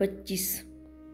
25,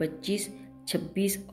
25, 26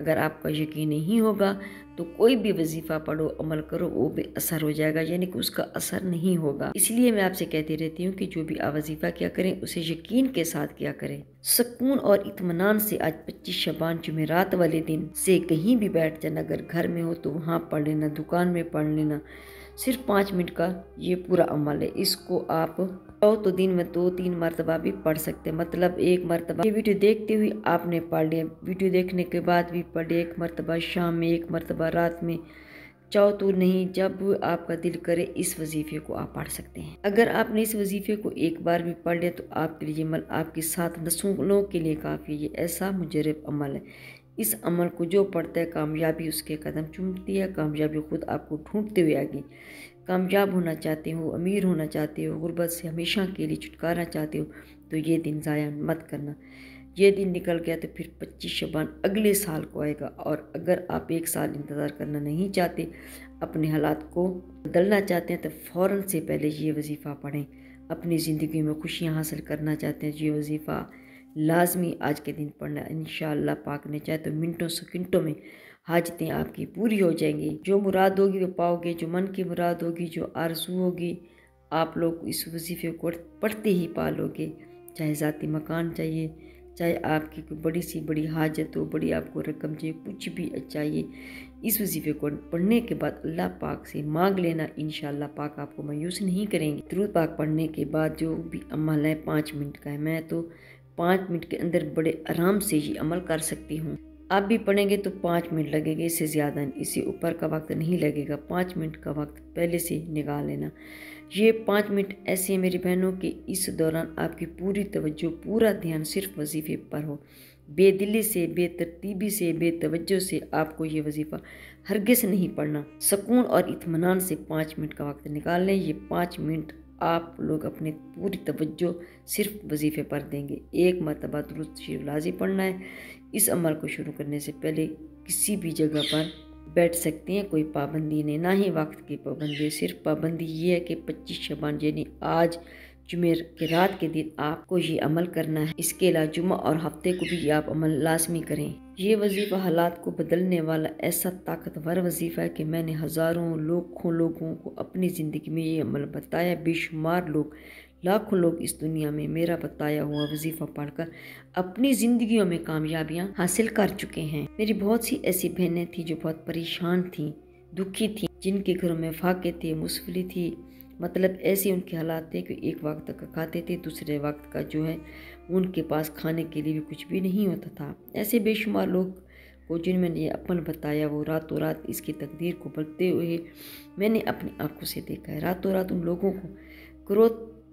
اگر آپ کا یقین نہیں ہوگا تو کوئی بھی وظیفہ پڑھو، عمل کرو، وہ بے اثر ہو جائے گا، یعنی کہ اس کا اثر نہیں ہوگا۔ اس لیے میں آپ سے کہتی رہتی ہوں کہ جو بھی آپ وظیفہ کیا کریں اسے یقین کے ساتھ کیا کریں، سکون اور اطمینان سے۔ آج 25 شعبان جمعرات والے دن سے کہیں بھی بیٹھ جانا، اگر گھر میں ہو تو وہاں پڑھ لینا، دکان میں پڑھ لینا، صرف 5 منٹ کا یہ پورا عمل ہے۔ اس کو آپ چاہو تو دن میں 2-3 مرتبہ بھی پڑھ سکتے، مطلب ایک مرتبہ یہ ویڈیو دیکھتے ہوئے آپ نے پڑھ لیا، ویڈیو دیکھنے کے بعد بھی پڑھ لیا، ایک مرتبہ شام میں، ایک مرتبہ رات میں، چاہو تو نہیں، جب آپ کا دل کرے اس وظیفے کو آپ پڑھ سکتے ہیں۔ اگر آپ نے اس وظیفے کو ایک بار بھی پڑھ لیا تو آپ کے لیے عمل آپ کی 7 نسلوں کے لیے کافی ہے۔ یہ ایسا مجرب عمل ہے، اس عمل کو جو پڑھتا ہے کامیابی اس کے قدم چومتی ہے، کامیابی خود آپ کو ڈھونڈتے ہوئے آگی۔ کامیاب ہونا چاہتے ہو، امیر ہونا چاہتے ہو، غربت سے ہمیشہ کے لیے چھٹکارا چاہتے ہو تو یہ دن ضائع مت کرنا۔ یہ دن نکل گیا تو پھر 25 شعبان اگلے سال کو آئے گا، اور اگر آپ 1 سال انتظار کرنا نہیں چاہتے، اپنے حالات کو بدلنا چاہتے ہیں تو فوراً سے پہلے یہ وظیفہ پڑھیں۔ اپنی زندگی میں خوشیاں حاصل کرنا چاہتے ہیں، یہ وظیفہ لازمی آج کے دن پڑھنا ہے۔ انشاءاللہ پاک نے چاہے تو منٹوں سیکنڈوں میں حاجتیں آپ کی پوری ہو جائیں گی، جو مراد ہوگی وہ پاؤ گے، جو من کی مراد ہوگی، جو آرزو ہوگی، آپ لوگ اس وظیفے کو پڑھتے ہی پالو گے۔ چاہے ذاتی مکان چاہیے، چاہے آپ کی کوئی بڑی سی بڑی حاجت ہو، بڑی آپ کو رقم چاہیے، کچھ بھی چاہیے، اس وظیفے کو پڑھنے کے بعد اللہ پاک سے مانگ لینا، انشاءاللہ پاک آپ کو مایوس نہیں کریں گے۔ درود پاک پڑھنے کے بعد جو بھی عمل ہے 5 منٹ کا ہے، میں تو 5 منٹ کے اندر بڑے آرام سے یہ عمل کر سکتی ہوں۔ آپ بھی پڑھیں گے تو 5 منٹ لگے گے، اس سے زیادہ نہیں، اس سے اوپر کا وقت نہیں لگے گا۔ 5 منٹ کا وقت پہلے سے نکال لینا۔ یہ 5 منٹ ایسے ہیں میری بہنوں کہ اس دوران آپ کی پوری توجہ، پورا دھیان صرف وظیفے پر ہو، بے دلی سے، بے ترتیبی سے، بے توجہ سے آپ کو یہ وظیفہ ہرگز نہیں پڑھنا۔ سکون اور اطمینان سے 5 منٹ کا وقت نکال لیں۔ یہ 5 منٹ آپ لوگ اپنی پوری توجہ صرف وظیفے پر دیں گے۔ 1 مرتبہ درود شریف لازم پڑھنا ہے۔ اس عمل کو شروع کرنے سے پہلے کسی بھی جگہ پر بیٹھ سکتے ہیں، کوئی پابندی نہیں، نہ ہی وقت کی پابندی ہے، صرف پابندی یہ ہے کہ 25 شعبان یعنی آج جمعہ کے رات کے دن آپ کو یہ عمل کرنا ہے۔ اس کے علاوہ جمعہ اور ہفتے کو بھی یہ آپ عمل لازمی کریں۔ یہ وظیفہ حالات کو بدلنے والا ایسا طاقتور وظیفہ ہے کہ میں نے ہزاروں لوگوں کو اپنی زندگی میں یہ عمل بتایا، بے شمار لوگ، لاکھوں لوگ اس دنیا میں میرا بتایا ہوا وظیفہ پڑھ کر اپنی زندگیوں میں کامیابیاں حاصل کر چکے ہیں۔ میری بہت سی ایسی بہنیں تھیں جو بہت پریشان تھیں، دکھی تھیں، جن کے گھروں میں فاقے تھے، مصیبتیں تھی، مطلب ایسے ان کے حالات تھے کہ ایک وقت کا کھاتے تھے، دوسرے وقت کا جو ہے ان کے پاس کھانے کے لیے بھی کچھ بھی نہیں ہوتا تھا۔ ایسے بے شمار لوگ کو جن میں نے یہ عمل بتایا، وہ راتوں رات اس کی تقدیر کو بدلتے ہوئے میں نے اپنی آنکھوں سے دیکھا ہے۔ راتوں رات ان لوگوں کو کروڑ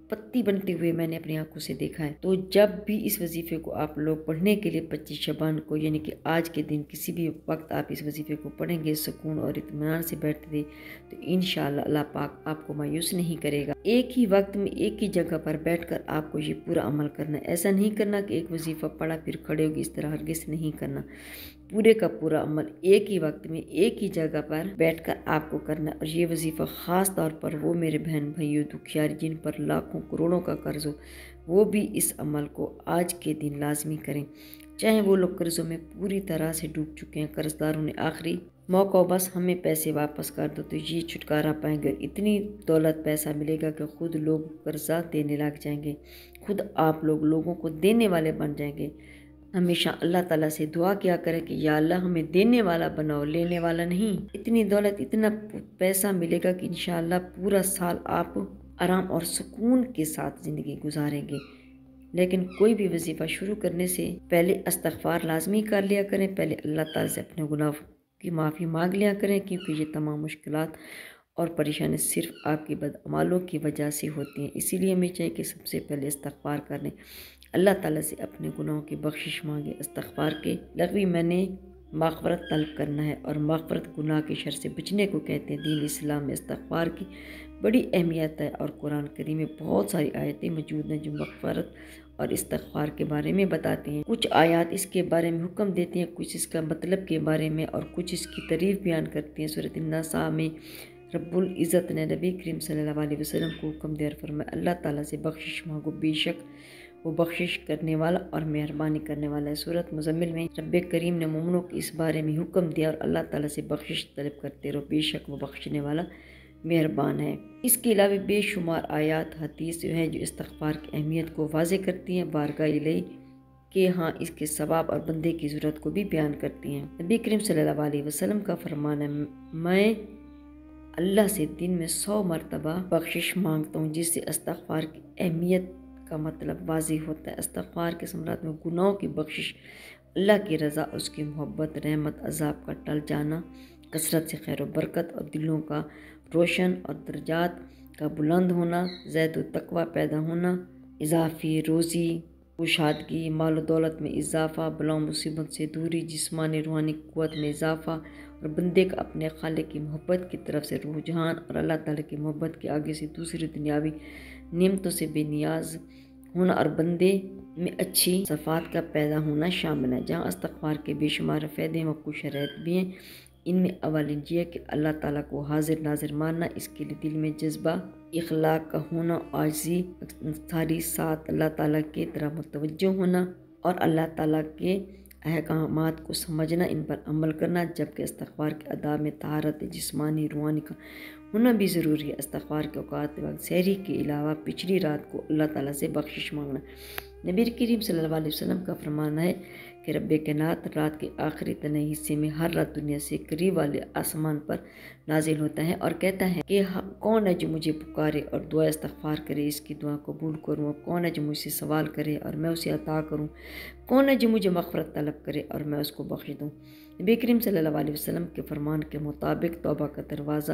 پتی بنتے ہوئے میں نے اپنی آنکھوں سے دیکھا ہے۔ تو جب بھی اس وظیفے کو آپ لوگ پڑھنے کے لیے 25 شعبان کو یعنی کہ آج کے دن کسی بھی وقت آپ اس وظیفے کو پڑھیں گے سکون اور اطمینان سے بیٹھتے تھے تو انشاءاللہ اللہ پاک آپ کو مایوس نہیں کرے گا۔ ایک ہی وقت میں ایک ہی جگہ پر بیٹھ کر آپ کو یہ پورا عمل کرنا ہے۔ ایسا نہیں کرنا کہ ایک وظیفہ پڑھا پھر کھڑے ہوگی، اس طرح ہرگز نہیں کرنا۔ پورے کا پورا عمل ایک ہی وقت میں ایک ہی جگہ پر بیٹھ کر آپ کو کرنا ہے۔ اور یہ وظیفہ خاص طور پر وہ میرے بہن بھائیوں دکھیار جن پر لاکھوں کروڑوں کا قرض ہو، وہ بھی اس عمل کو آج کے دن لازمی کریں، چاہے وہ لوگ قرضوں میں پوری طرح سے ڈوب چکے ہیں، قرض داروں نے آخری موقع بس ہمیں پیسے واپس کر دو تو یہ چھٹکارا پائیں گے، اور اتنی دولت پیسہ ملے گا کہ خود لوگ قرضہ دینے لگ جائیں گے، خود آپ لوگوں کو دینے والے بن جائیں گے۔ ہمیشہ اللہ تعالیٰ سے دعا کیا کرے کہ یا اللہ ہمیں دینے والا بناؤ، لینے والا نہیں۔ اتنی دولت، اتنا پیسہ ملے گا کہ انشاءاللہ پورا سال آپ آرام اور سکون کے ساتھ زندگی گزاریں گے۔ لیکن کوئی بھی وظیفہ شروع کرنے سے پہلے استغفار لازمی کر لیا کریں، پہلے اللہ تعالیٰ سے اپنے گناہوں کی معافی مانگ لیا کریں، کیونکہ یہ تمام مشکلات اور پریشانی صرف آپ کی بدعمالوں کی وجہ سے ہوتی ہیں۔ اسی لیے ہمیں چاہیے کہ سب سے پہلے استغفار کریں، اللہ تعالیٰ سے اپنے گناہوں کی بخشش مانگے۔ استغفار کے لغوی میں نے مغفرت طلب کرنا ہے، اور مغفرت گناہ کے شر سے بچنے کو کہتے ہیں۔ دین اسلام میں استغفار کی بڑی اہمیت ہے، اور قرآن کریم میں بہت ساری آیتیں موجود ہیں جو مغفرت اور استغفار کے بارے میں بتاتے ہیں۔ کچھ آیات اس کے بارے میں حکم دیتی ہیں، کچھ اس کا مطلب کے بارے میں، اور کچھ اس کی تعریف بیان کرتی ہیں۔ سورۃ النساء میں رب العزت نے نبی کریم صلی اللہ علیہ وسلم کو حکم دیا اور فرمایا اللہ تعالیٰ سے بخشش مانگو، بے شک وہ بخشش کرنے والا اور مہربانی کرنے والا ہے۔ سورۃ مزمل میں رب کریم نے مومنوں کو اس بارے میں حکم دیا اور اللہ تعالیٰ سے بخشش طلب کرتے رہو، بے شک وہ بخشنے والا مہربان ہے۔ اس کے علاوہ بے شمار آیات حدیث ہیں جو استغفار کی اہمیت کو واضح کرتی ہیں، بارگاہ الہی کہ ہاں اس کے ثواب اور بندے کی ضرورت کو بھی بیان کرتی ہیں۔ نبی کریم صلی اللہ علیہ وسلم کا فرمان ہے، میں اللہ سے دن میں 100 مرتبہ بخشش مانگتا ہوں، جس سے استغفار کی اہمیت کا مطلب واضح ہوتا ہے۔ استغفار کے ثمرات میں گناہوں کی بخشش، اللہ کی رضا، اس کی محبت، رحمت، عذاب کا ٹل جانا، کثرت سے خیر و برکت اور دلوں کا روشن اور درجات کا بلند ہونا، زید و تقوی پیدا ہونا، اضافی روزی، کشادگی، مال و دولت میں اضافہ، بلاؤ مصیبت سے دوری، جسمانی روحانی قوت میں اضافہ اور بندے کا اپنے خالق کی محبت کی طرف سے رجحان اور اللہ تعالیٰ کی محبت کے آگے سے دوسری دنیاوی نعمتوں سے بے نیاز ہونا اور بندے میں اچھی صفات کا پیدا ہونا شامل ہے۔ جہاں استغفار کے بے شمار فائدے و کچھ شرائط بھی ہیں، ان میں اول یہ کہ اللہ تعالیٰ کو حاضر ناظر ماننا، اس کے لیے دل میں جذبہ اخلاق کا ہونا، عاجزی، ساری ساتھ اللہ تعالیٰ کی طرف متوجہ ہونا اور اللہ تعالیٰ کے احکامات کو سمجھنا، ان پر عمل کرنا، جبکہ استغفار کے آداب میں طہارت جسمانی روحانی کا ہونا بھی ضروری ہے۔ استغفار کے اوقات وقت سحری کے علاوہ پچھلی رات کو اللہ تعالیٰ سے بخشش مانگنا۔ نبی کریم صلی اللہ علیہ وسلم کا فرمان ہے کہ رب کائنات رات کے آخری تنہائی حصے میں ہر رات دنیا سے قریب والے آسمان پر نازل ہوتا ہے اور کہتا ہے کہ کون ہے جو مجھے پکارے اور دعا استغفار کرے، اس کی دعا قبول کروں، اور کون ہے جو مجھ سے سوال کرے اور میں اسے عطا کروں، کون ہے جو مجھے مغفرت طلب کرے اور میں اس کو بخش دوں۔ نبی کریم صلی اللہ علیہ وسلم کے فرمان کے مطابق توبہ کا دروازہ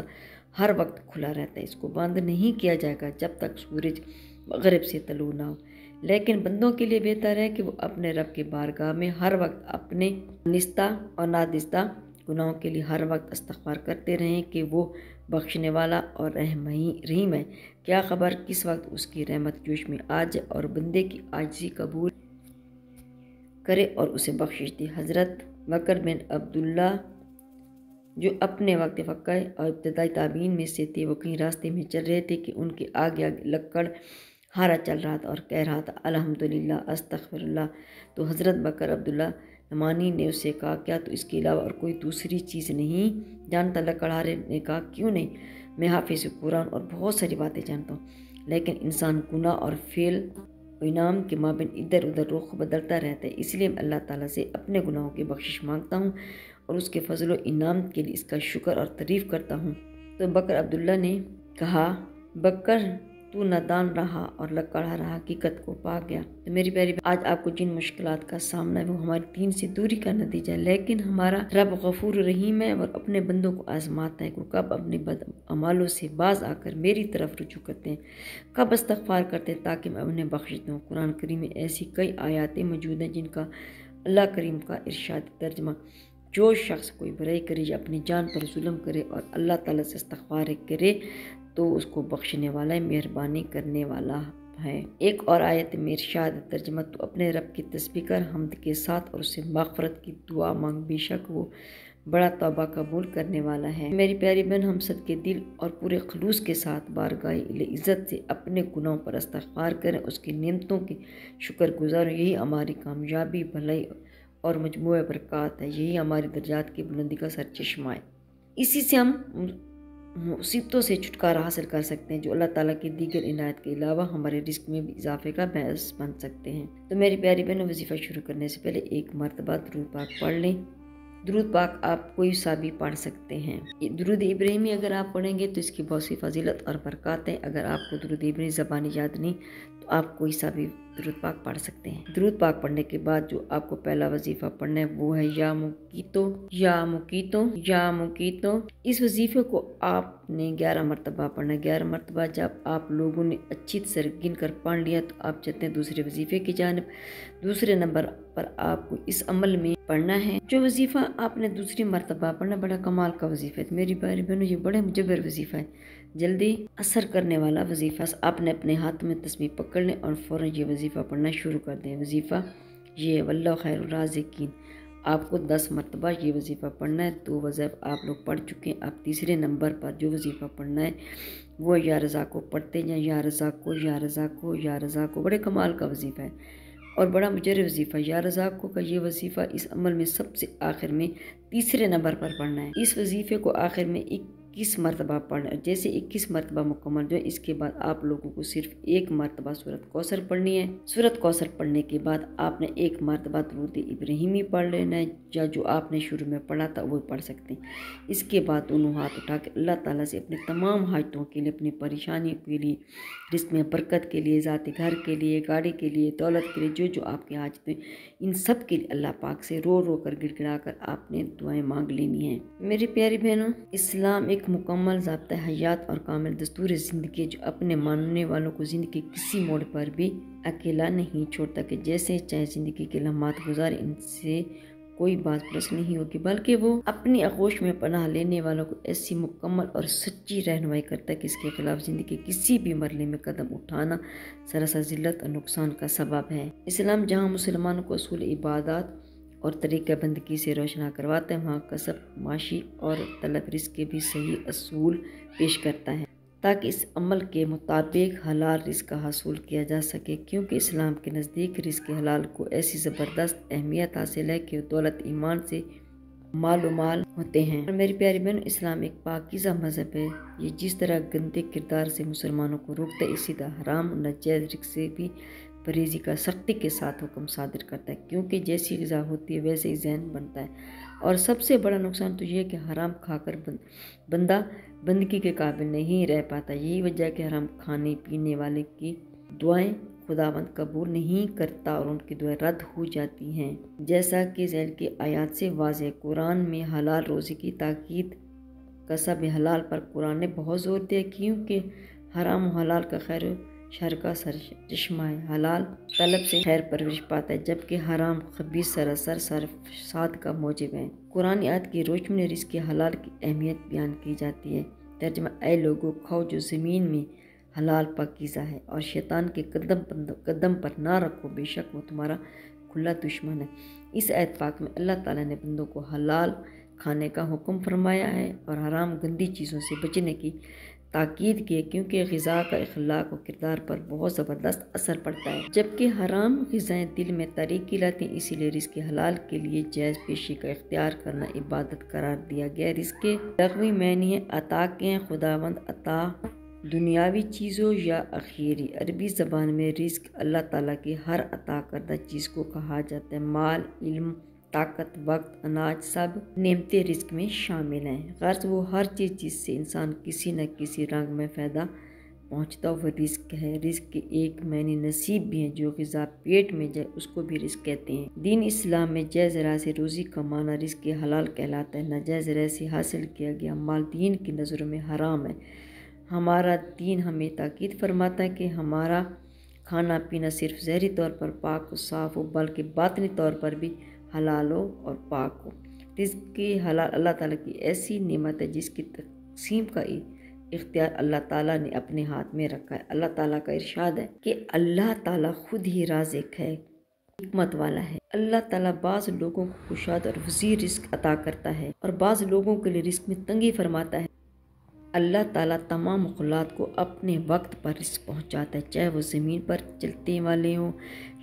ہر وقت کھلا رہتا ہے، اس کو بند نہیں کیا جائے گا جب تک سورج مغرب سے طلوع نہ ہو، لیکن بندوں کے لیے بہتر ہے کہ وہ اپنے رب کی بارگاہ میں ہر وقت اپنے نستہ اور نادستہ گناہوں کے لیے ہر وقت استغفار کرتے رہیں کہ وہ بخشنے والا اور رحیم ہے۔ کیا خبر کس وقت اس کی رحمت جوش میں آ جائے اور بندے کی عاجزی قبول کرے اور اسے بخشش دے۔ حضرت بکر بن عبداللہ جو اپنے وقت فقہ اور ابتدائی تابعین میں سے تھے، وہ کہیں راستے میں چل رہے تھے کہ ان کے آگے آگے لکڑ ہارا چل رہا تھا اور کہہ رہا تھا الحمدللہ استغفر اللہ۔ تو حضرت بکر عبداللہ نمانی نے اسے کہا کیا تو اس کے علاوہ اور کوئی دوسری چیز نہیں جانتا؟ لکڑہارے نے کہا کیوں نہیں، میں حافظ قرآن اور بہت ساری باتیں جانتا ہوں، لیکن انسان گناہ اور فعل و انعام کے مابین ادھر ادھر رخ بدلتا رہتا ہے، اس لیے میں اللہ تعالیٰ سے اپنے گناہوں کی بخشش مانگتا ہوں اور اس کے فضل و انعام کے لیے اس کا شکر اور تعریف کرتا ہوں۔ تو بکر عبداللہ نے کہا بکر تو نادان رہا اور لکڑہارا حقیقت کو پا گیا۔ تو میری پیاری آج آپ کو جن مشکلات کا سامنا ہے وہ ہماری دین سے دوری کا نتیجہ ہے، لیکن ہمارا رب غفور رحیم ہے اور اپنے بندوں کو آزماتا ہے کہ کب اپنے بد اعمالوں سے باز آ کر میری طرف رجوع کرتے ہیں، کب استغفار کرتے ہیں تاکہ میں انہیں بخش دوں۔ قرآن کریم میں ایسی کئی آیاتیں موجود ہیں جن کا اللہ کریم کا ارشاد ترجمہ، جو شخص کوئی برائی کرے یا اپنی جان پر ظلم کرے اور اللہ تعالیٰ سے استغفار کرے تو اس کو بخشنے والا ہے، مہربانی کرنے والا ہے۔ ایک اور آیت میں ارشاد ترجمہ، تو اپنے رب کی تسبیح کر حمد کے ساتھ اور اس سے مغفرت کی دعا مانگ، بے شک وہ بڑا توبہ قبول کرنے والا ہے۔ میری پیاری بہن، ہم سب کے دل اور پورے خلوص کے ساتھ بارگاہ عزت سے اپنے گناہوں پر استغفار کریں، اس کی نعمتوں کے شکر گزار، یہی ہماری کامیابی، بھلائی اور مجموعہ برکات ہے، یہی ہماری درجات کی بلندی کا سرچشمہ ہے۔ اسی سے ہم مصیبتوں سے چھٹکارا حاصل کر سکتے ہیں جو اللہ تعالیٰ کی دیگر عنایت کے علاوہ ہمارے رزق میں بھی اضافے کا باعث بن سکتے ہیں۔ تو میری پیاری بہنوں، وظیفہ شروع کرنے سے پہلے ایک مرتبہ درود پاک پڑھ لیں۔ درود پاک آپ کوئی سا بھی پڑھ سکتے ہیں۔ درود ابراہیمی اگر آپ پڑھیں گے تو اس کی بہت سی فضیلت اور برکات ہیں۔ اگر آپ کو درود ابراہیمی زبانی یاد نہیں تو آپ کوئی سا بھی درود پاک پڑھ سکتے ہیں۔ درود پاک پڑھنے کے بعد جو آپ کو پہلا وظیفہ پڑھنا ہے وہ ہے یا مقیتو یا مقیتو یا مقیتو۔ اس وظیفے کو آپ نے 11 مرتبہ پڑھنا ہے۔ 11 مرتبہ جب آپ لوگوں نے اچھی طرح گن کر پڑھ لیا تو آپ چلتے ہیں دوسرے وظیفے کی جانب۔ دوسرے نمبر پر آپ کو اس عمل میں پڑھنا ہے جو وظیفہ آپ نے دوسری مرتبہ پڑھنا، بڑا کمال کا وظیفہ ہے میری بھائی بہنوں، یہ بڑے مجبر وظیفہ ہے، جلدی اثر کرنے والا وظیفہ۔ آپ نے اپنے ہاتھ میں تسبیح پکڑ لیں اور فوراً یہ وظیفہ پڑھنا شروع کر دیں۔ وظیفہ یہ واللہ خیر الرازقین، آپ کو 10 مرتبہ یہ وظیفہ پڑھنا ہے۔ 2 وظائف آپ لوگ پڑھ چکے ہیں، اب تیسرے نمبر پر جو وظیفہ پڑھنا ہے وہ یا رضا کو پڑھتے جائیں، یا رضا کو، یا رضا کو، یا رضا کو۔ بڑے کمال کا وظیفہ ہے اور بڑا مجرب وظیفہ۔ یا رضا کو کا یہ وظیفہ اس عمل میں سب سے آخر میں تیسرے نمبر پر پڑھنا ہے۔ اس وظیفے کو آخر میں 21 مرتبہ پڑھنا ہے۔ جیسے 21 مرتبہ مکمل جو ہے، اس کے بعد آپ لوگوں کو صرف 1 مرتبہ سورۃ کوثر پڑھنی ہے۔ سورۃ کوثر پڑھنے کے بعد آپ نے 1 مرتبہ درود ابراہیمی پڑھ لینا ہے، یا جو آپ نے شروع میں پڑھا تھا وہ پڑھ سکتے ہیں۔ اس کے بعد دونوں ہاتھ اٹھا کے اللہ تعالیٰ سے اپنے تمام حاجتوں کے لیے، اپنی پریشانیوں کے لیے، رزق میں برکت کے لیے، ذاتی گھر کے لیے، گاڑی کے لیے، دولت کے لیے، جو آپ کی حاجتیں، ان سب کے لیے اللہ پاک سے رو رو کر گڑ گڑا کر آپ نے دعائیں مانگ لینی ہیں۔ میری پیاری بہنوں، اسلام ایک مکمل ضابطہ حیات اور کامل دستور زندگی جو اپنے ماننے والوں کو زندگی کسی موڑ پر بھی اکیلا نہیں چھوڑتا کہ جیسے چاہے زندگی کے لمحات گزارے، ان سے کوئی باز پرس نہیں ہوگی، بلکہ وہ اپنی آغوش میں پناہ لینے والوں کو ایسی مکمل اور سچی رہنمائی کرتا ہے کہ اس کے خلاف زندگی کسی بھی مرحلے میں قدم اٹھانا سراسر ذلت اور نقصان کا سبب ہے۔ اسلام جہاں مسلمانوں کو اصول عبادات اور طریقہ بندگی سے روشنا کرواتا ہے، وہاں کسب، معاشی اور طلب رزق کے بھی صحیح اصول پیش کرتا ہے تاکہ اس عمل کے مطابق حلال رزق حاصل کیا جا سکے، کیونکہ اسلام کے نزدیک رزق حلال کو ایسی زبردست اہمیت حاصل ہے کہ دولت ایمان سے مال و مال ہوتے ہیں۔ اور میری پیاری بہن، اسلام ایک پاکیزہ مذہب ہے۔ یہ جس طرح گندے کردار سے مسلمانوں کو روکتا ہے، اسی طرح حرام و ناجائز رزق سے بھی پرہیزی کا سختی کے ساتھ حکم صادر کرتا ہے، کیونکہ جیسی غذا ہوتی ہے ویسے ہی ذہن بنتا ہے۔ اور سب سے بڑا نقصان تو یہ ہے کہ حرام کھا کر بندہ بندگی کے قابل نہیں رہ پاتا۔ یہی وجہ ہے کہ حرام کھانے پینے والے کی دعائیں خداوند قبول نہیں کرتا اور ان کی دعائیں رد ہو جاتی ہیں، جیسا کہ ذیل کی آیات سے واضح ہے۔ قرآن میں حلال روزی کی تاکید کسب حلال پر قرآن نے بہت زور دیا، کیونکہ حرام و حلال کا خیر و شر کا سرچشمہ ہے۔ حلال طلب سے خیر پرورش پاتا ہے، جبکہ حرام خبیث سراسر فساد کا موجب ہے۔ قرآن آیات کی روشنی میں رزق حلال کی اہمیت بیان کی جاتی ہے۔ ترجمہ: اے لوگوں، کھاؤ جو زمین میں حلال پاکیزہ ہے، اور شیطان کے قدم پر نہ رکھو، بے شک وہ تمہارا کھلا دشمن ہے۔ اس آیت پاک میں اللہ تعالیٰ نے بندوں کو حلال کھانے کا حکم فرمایا ہے اور حرام گندی چیزوں سے بچنے کی تاکید کی ہے، کیونکہ غذا کا اخلاق و کردار پر بہت زبردست اثر پڑتا ہے، جبکہ حرام غذائیں دل میں تاریکی لاتی ہیں۔ اسی لیے رزق حلال کے لیے جائز پیشی کا اختیار کرنا عبادت قرار دیا گیا۔ رزق کے لغوی معنی ہے عطا کے، خداوند عطا دنیاوی چیزوں یا آخری۔ عربی زبان میں رزق اللہ تعالیٰ کی ہر عطا کردہ چیز کو کہا جاتا ہے۔ مال، علم، طاقت، وقت، اناج، سب نعمتیں رزق میں شامل ہیں۔ غرض وہ ہر چیز جس سے انسان کسی نہ کسی رنگ میں فائدہ پہنچتا وہ رزق ہے۔ رزق کے ایک معنی نصیب بھی ہے، جو غذا پیٹ میں جائے اس کو بھی رزق کہتے ہیں۔ دین اسلام میں جائز راہ سے روزی کمانا رزق حلال کہلاتا ہے۔ ناجائز راہ سے حاصل کیا گیا مال دین کی نظروں میں حرام ہے۔ ہمارا دین ہمیں تاکید فرماتا ہے کہ ہمارا کھانا پینا صرف ظاہری طور پر پاک و صاف ہو، بلکہ باطنی طور پر بھی حلال ہو اور پاک ہو۔ رزق کی حلال اللہ تعالیٰ کی ایسی نعمت ہے جس کی تقسیم کا اختیار اللہ تعالیٰ نے اپنے ہاتھ میں رکھا ہے۔ اللہ تعالیٰ کا ارشاد ہے کہ اللہ تعالیٰ خود ہی رازق ہے، حکمت والا ہے۔ اللہ تعالیٰ بعض لوگوں کو کشاد اور وسیع رزق عطا کرتا ہے اور بعض لوگوں کے لیے رزق میں تنگی فرماتا ہے۔ اللہ تعالیٰ تمام مخلوقات کو اپنے وقت پر رزق پہنچاتا ہے، چاہے وہ زمین پر چلتے والے ہوں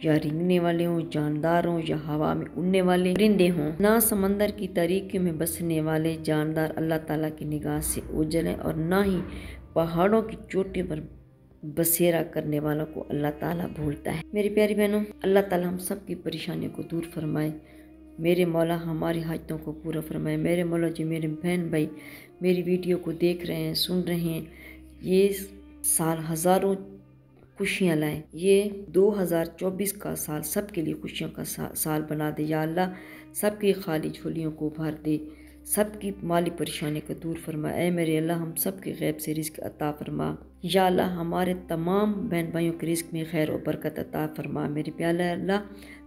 یا رینگنے والے ہوں، جاندار ہوں یا ہوا میں اڑنے والے پرندے ہوں۔ نہ سمندر کی تاریکیوں میں بسنے والے جاندار اللہ تعالیٰ کی نگاہ سے اوجھل ہیں، اور نہ ہی پہاڑوں کی چوٹیوں پر بسیرا کرنے والوں کو اللہ تعالیٰ بھولتا ہے۔ میری پیاری بہنوں، اللہ تعالیٰ ہم سب کی پریشانیوں کو دور فرمائے۔ میرے مولا ہماری حاجتوں کو پورا فرمائے۔ میرے مولا جو میرے بہن بھائی میری ویڈیو کو دیکھ رہے ہیں، سن رہے ہیں، یہ سال ہزاروں خوشیاں لائے۔ یہ 2024 کا سال سب کے لیے خوشیوں کا سال بنا دے۔ یا اللہ سب کی خالی جھولیوں کو بھر دے، سب کی مالی پریشانی کو دور فرما۔ اے میرے اللہ ہم سب کے غیب سے رزق عطا فرما۔ یا اللہ ہمارے تمام بہن بھائیوں کے رزق میں خیر و برکت عطا فرما۔ میرے پیارے اللہ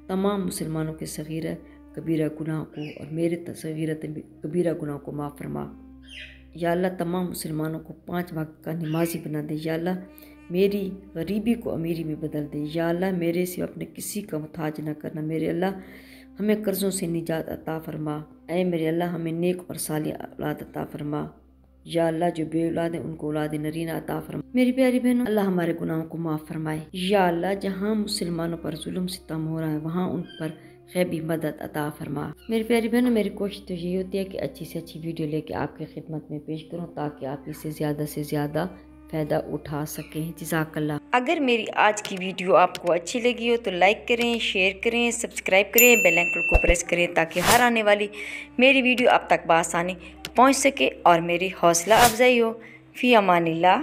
تمام مسلمانوں کے صغیرہ کبیرہ گناہ کو اور میرے صغیرہ کبیرہ گناہ کو معاف فرما۔ یا اللہ تمام مسلمانوں کو 5 وقت کا نمازی بنا دے۔ یا اللہ میری غریبی کو امیری میں بدل دے۔ یا اللہ میرے سے اپنے کسی کا محتاج نہ کرنا۔ میرے اللہ ہمیں قرضوں سے نجات عطا فرما۔ اے میرے اللہ ہمیں نیک اور صالح اولاد عطا فرما۔ یا اللہ جو بے اولاد ہیں ان کو اولاد نرینہ عطا فرما۔ میری پیاری بہنوں، اللہ ہمارے گناہوں کو معاف فرمائے۔ یا اللہ جہاں مسلمانوں پر ظلم ستم ہو رہا ہے وہاں ان پر غیبی مدد عطا فرما۔ میری پیاری بہنوں، میری کوشش تو یہی ہوتی ہے کہ اچھی سے اچھی ویڈیو لے کے آپ کی خدمت میں پیش کروں تاکہ آپ اس سے زیادہ فائدہ اٹھا سکیں۔ جزاک اللہ۔ اگر میری آج کی ویڈیو آپ کو اچھی لگی ہو تو لائک کریں، شیئر کریں، سبسکرائب کریں، بیل آئیکن کو پریس کریں تاکہ ہر آنے والی میری ویڈیو آپ تک بآسانی پہنچ سکے اور میری حوصلہ افزائی ہو۔ فی امان اللہ۔